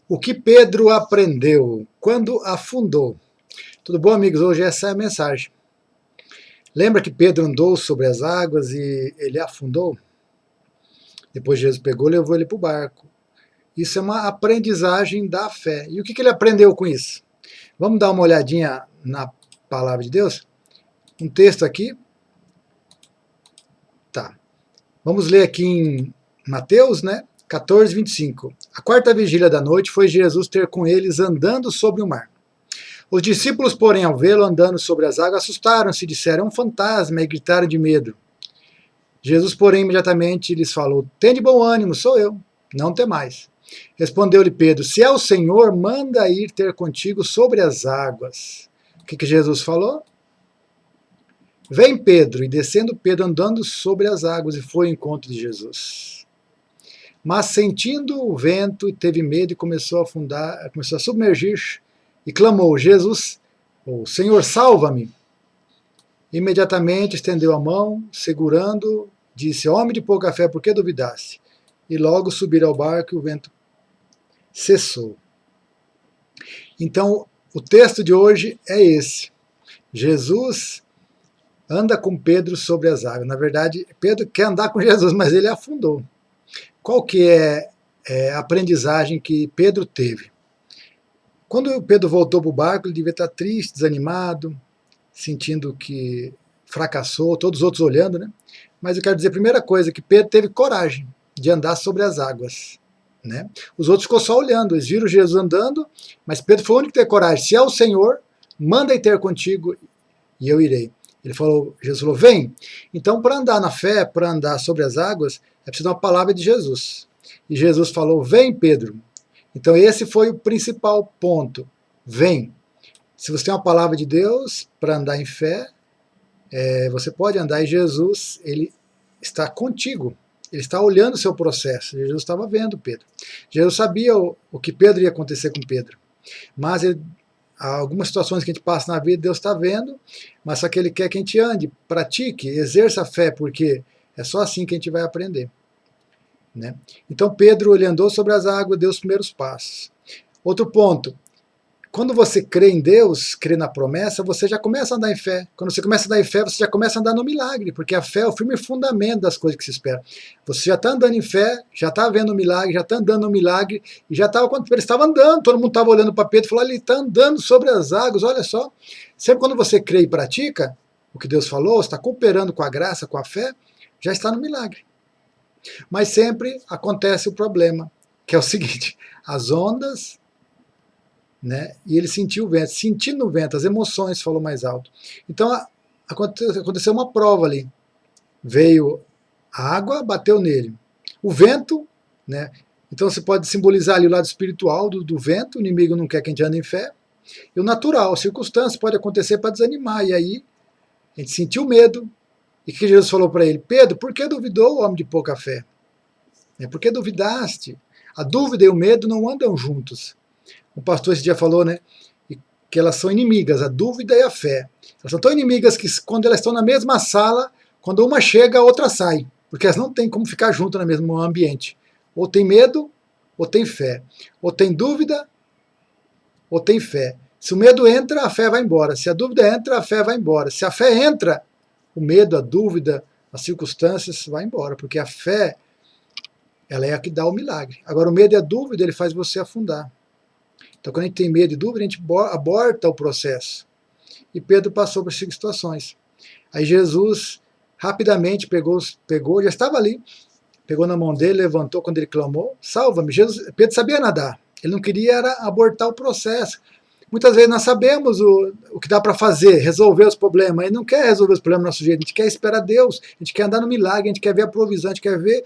O que Pedro aprendeu quando afundou? Tudo bom, amigos? Hoje essa é a mensagem. Lembra que Pedro andou sobre as águas e ele afundou? Depois Jesus pegou e levou ele para o barco. Isso é uma aprendizagem da fé. E o que ele aprendeu com isso? Vamos dar uma olhadinha na palavra de Deus? Um texto aqui. Tá. Vamos ler aqui em Mateus, 14, 25. A quarta vigília da noite foi Jesus ter com eles andando sobre o mar. Os discípulos, porém, ao vê-lo andando sobre as águas, assustaram-se, disseram, é um fantasma, e gritaram de medo. Jesus, porém, imediatamente lhes falou, tende bom ânimo, sou eu, não temais. Respondeu-lhe Pedro, se é o Senhor, manda ir ter contigo sobre as águas. O que Jesus falou? Vem Pedro, e descendo Pedro andando sobre as águas, e foi ao encontro de Jesus. Mas sentindo o vento, teve medo e começou a afundar, começou a submergir, e clamou, Jesus, ou Senhor, salva-me. Imediatamente estendeu a mão, segurando, disse, homem de pouca fé, por que duvidaste? E logo subiram ao barco e o vento cessou. Então, o texto de hoje é esse. Jesus anda com Pedro sobre as águas. Na verdade, Pedro quer andar com Jesus, mas ele afundou. Qual que é a aprendizagem que Pedro teve? Quando Pedro voltou para o barco, ele devia estar triste, desanimado, sentindo que fracassou, todos os outros olhando, né? Mas eu quero dizer, a primeira coisa, que Pedro teve coragem de andar sobre as águas. Né? Os outros ficou só olhando, eles viram Jesus andando, mas Pedro foi o único que teve coragem. Se é o Senhor, manda ir ter contigo e eu irei. Jesus falou, vem. Então, para andar na fé, para andar sobre as águas, é preciso uma palavra de Jesus. E Jesus falou, vem Pedro. Então esse foi o principal ponto. Vem. Se você tem uma palavra de Deus para andar em fé, você pode andar e Jesus, ele está contigo. Ele está olhando o seu processo. Jesus estava vendo Pedro. Jesus sabia o que Pedro ia acontecer com Pedro. Mas há algumas situações que a gente passa na vida, Deus está vendo, mas só que Ele quer que a gente ande, pratique, exerça a fé, porque é só assim que a gente vai aprender. Né? Então Pedro, ele andou sobre as águas, deu os primeiros passos. Outro ponto, quando você crê em Deus, crê na promessa, você já começa a andar em fé. Quando você começa a andar em fé, você já começa a andar no milagre, porque a fé é o firme fundamento das coisas que se espera. Você já está andando em fé, já está vendo o milagre, já está andando no milagre, e já estava, quando Pedro estava andando, todo mundo estava olhando para Pedro e falou, ele está andando sobre as águas, olha só. Sempre quando você crê e pratica o que Deus falou, está cooperando com a graça, com a fé, já está no milagre. Mas sempre acontece o problema, que é o seguinte, as ondas, né, e ele sentiu o vento, sentindo o vento, as emoções falou mais alto. Então aconteceu uma prova ali, veio a água, bateu nele, o vento, né, então você pode simbolizar ali o lado espiritual do vento, o inimigo não quer que a gente ande em fé, e o natural, a circunstância pode acontecer para desanimar, e aí a gente sentiu medo, e que Jesus falou para ele, Pedro, por que duvidou o homem de pouca fé? Por que duvidaste? A dúvida e o medo não andam juntos. O pastor esse dia falou, né, que elas são inimigas, a dúvida e a fé. Elas são tão inimigas que quando elas estão na mesma sala, quando uma chega, a outra sai, porque elas não têm como ficar juntas no mesmo ambiente. Ou tem medo, ou tem fé. Ou tem dúvida, ou tem fé. Se o medo entra, a fé vai embora. Se a dúvida entra, a fé vai embora. Se a fé entra, o medo, a dúvida, as circunstâncias vai embora, porque a fé, ela é a que dá o milagre. Agora, o medo e a dúvida, ele faz você afundar. Então, quando a gente tem medo e dúvida, a gente aborta o processo. E Pedro passou por essas situações. Aí Jesus rapidamente pegou, já estava ali, pegou na mão dele, levantou quando ele clamou, salva-me. Pedro sabia nadar, ele não queria era abortar o processo. Muitas vezes nós sabemos o que dá para fazer, resolver os problemas, ele não quer resolver os problemas do nosso jeito, a gente quer esperar Deus, a gente quer andar no milagre, a gente quer ver a provisão, a gente quer ver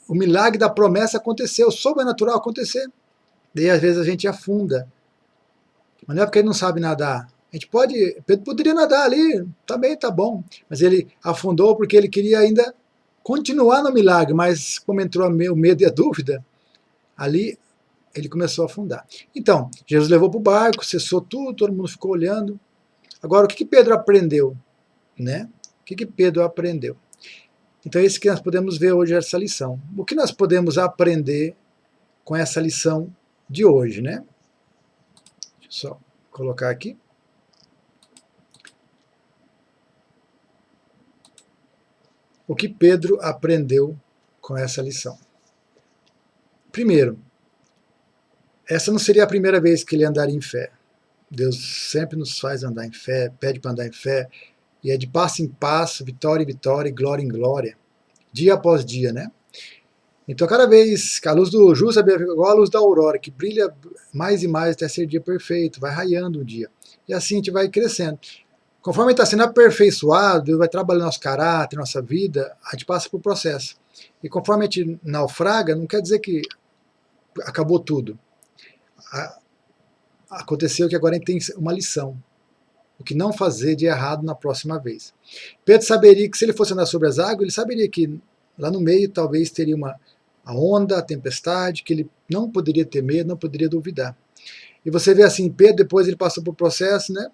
o milagre da promessa acontecer, o sobrenatural acontecer. Daí às vezes a gente afunda. Mas não é porque ele não sabe nadar. A gente Pedro poderia nadar ali, também tá bom. Mas ele afundou porque ele queria ainda continuar no milagre, mas como entrou o medo e a dúvida, ali ele começou a afundar. Então, Jesus levou para o barco, cessou tudo, todo mundo ficou olhando. Agora, o que Pedro aprendeu? Né? O que Pedro aprendeu? Então é isso que nós podemos ver hoje, essa lição. O que nós podemos aprender com essa lição de hoje, né? Deixa eu só colocar aqui. O que Pedro aprendeu com essa lição? Primeiro, essa não seria a primeira vez que ele andaria em fé. Deus sempre nos faz andar em fé, pede para andar em fé, e é de passo em passo, vitória em vitória e glória em glória, dia após dia, né? Então, cada vez que a luz do justo é igual a luz da aurora, que brilha mais e mais até ser dia perfeito, vai raiando o dia. E assim a gente vai crescendo. Conforme está sendo aperfeiçoado, Deus vai trabalhando nosso caráter, nossa vida, a gente passa por processo. E conforme a gente naufraga, não quer dizer que acabou tudo. Aconteceu que agora a gente tem uma lição. O que não fazer de errado na próxima vez. Pedro saberia que se ele fosse andar sobre as águas, ele saberia que lá no meio talvez teria a onda, a tempestade, que ele não poderia ter medo, não poderia duvidar. E você vê assim, Pedro depois ele passou por processo, né?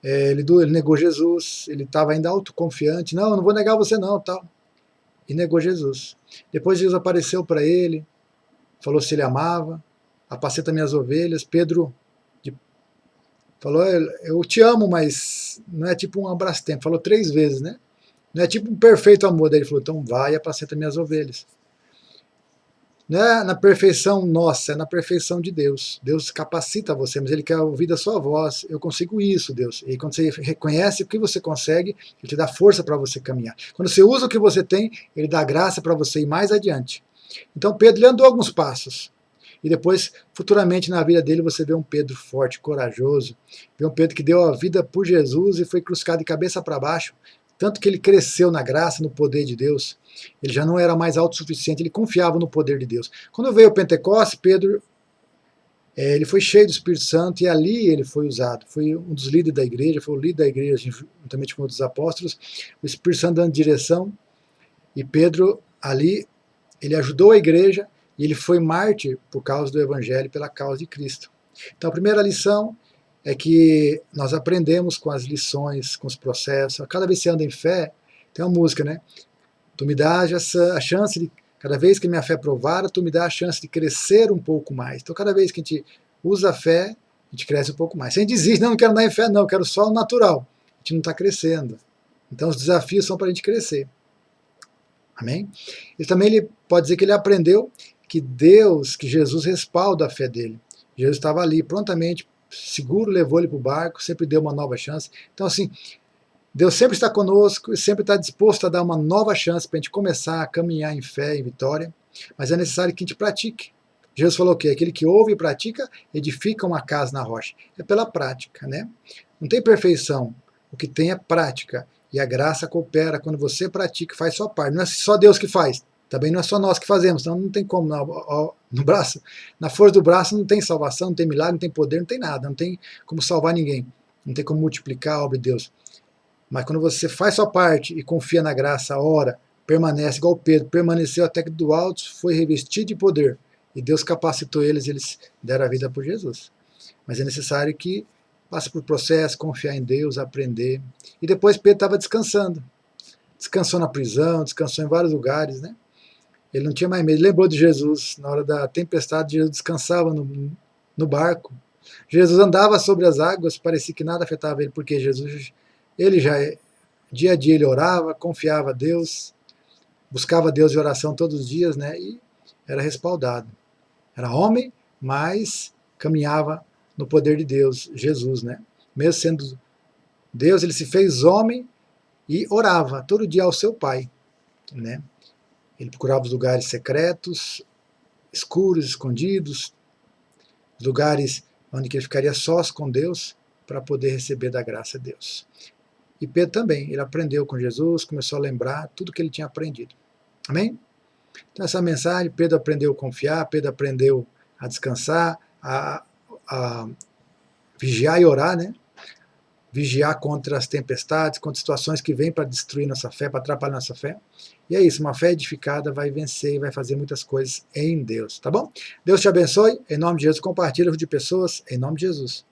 Ele negou Jesus, ele estava ainda autoconfiante, não, eu não vou negar você não, tal. E negou Jesus. Depois Jesus apareceu para ele, falou se ele amava, apacenta minhas ovelhas. Pedro falou, eu te amo, mas não é tipo um abraço-tempo. Falou 3 vezes, né? Não é tipo um perfeito amor. Daí ele falou, então vai e apacenta minhas ovelhas. Não é na perfeição nossa, é na perfeição de Deus. Deus capacita você, mas Ele quer ouvir da sua voz. Eu consigo isso, Deus. E quando você reconhece o que você consegue, Ele te dá força para você caminhar. Quando você usa o que você tem, Ele dá graça para você ir mais adiante. Então Pedro ele andou alguns passos. E depois, futuramente na vida dele, você vê um Pedro forte, corajoso. Vê um Pedro que deu a vida por Jesus e foi crucificado de cabeça para baixo. Tanto que ele cresceu na graça, no poder de Deus. Ele já não era mais autossuficiente, ele confiava no poder de Deus. Quando veio o Pentecostes, Pedro ele foi cheio do Espírito Santo e ali ele foi usado. Foi um dos líderes da igreja, foi o líder da igreja, juntamente com outros apóstolos. O Espírito Santo dando direção. E Pedro, ali, ele ajudou a igreja e ele foi mártir por causa do Evangelho, pela causa de Cristo. Então a primeira lição é que nós aprendemos com as lições, com os processos. Cada vez que você anda em fé, tem uma música, né? Tu me dá a chance de, cada vez que minha fé é provada, tu me dá a chance de crescer um pouco mais. Então cada vez que a gente usa a fé, a gente cresce um pouco mais. Se a gente desiste, não quero andar em fé, não, eu quero só o natural. A gente não está crescendo. Então os desafios são para a gente crescer. Amém? E também ele pode dizer que ele aprendeu que Deus, que Jesus respalda a fé dele. Jesus estava ali prontamente, seguro, levou ele para o barco, sempre deu uma nova chance. Então assim, Deus sempre está conosco e sempre está disposto a dar uma nova chance para a gente começar a caminhar em fé e vitória, mas é necessário que a gente pratique. Jesus falou o quê? Aquele que ouve e pratica edifica uma casa na rocha. É pela prática, né? Não tem perfeição. O que tem é prática. E a graça coopera quando você pratica e faz sua parte. Não é só Deus que faz. Também não é só nós que fazemos. Então não tem como. No braço, na força do braço não tem salvação, não tem milagre, não tem poder, não tem nada. Não tem como salvar ninguém. Não tem como multiplicar a obra de Deus. Mas quando você faz sua parte e confia na graça, ora, permanece, igual Pedro, permaneceu até que do alto foi revestido de poder. E Deus capacitou eles e eles deram a vida por Jesus. Mas é necessário que passe por processo, confiar em Deus, aprender. E depois Pedro estava descansando. Descansou na prisão, descansou em vários lugares, né? Ele não tinha mais medo. Ele lembrou de Jesus. Na hora da tempestade, Jesus descansava no barco. Jesus andava sobre as águas, parecia que nada afetava ele, porque Jesus... Ele já, dia a dia, ele orava, confiava a Deus, buscava Deus em oração todos os dias, né? E era respaldado. Era homem, mas caminhava no poder de Deus, Jesus, né? Mesmo sendo Deus, ele se fez homem e orava todo dia ao seu Pai, né? Ele procurava os lugares secretos, escuros, escondidos, lugares onde ele ficaria sós com Deus para poder receber da graça de Deus. E Pedro também, ele aprendeu com Jesus, começou a lembrar tudo que ele tinha aprendido. Amém? Então essa mensagem, Pedro aprendeu a confiar, Pedro aprendeu a descansar, a vigiar e orar, né? Vigiar contra as tempestades, contra situações que vêm para destruir nossa fé, para atrapalhar nossa fé. E é isso, uma fé edificada vai vencer e vai fazer muitas coisas em Deus, tá bom? Deus te abençoe, em nome de Jesus, compartilha de pessoas, em nome de Jesus.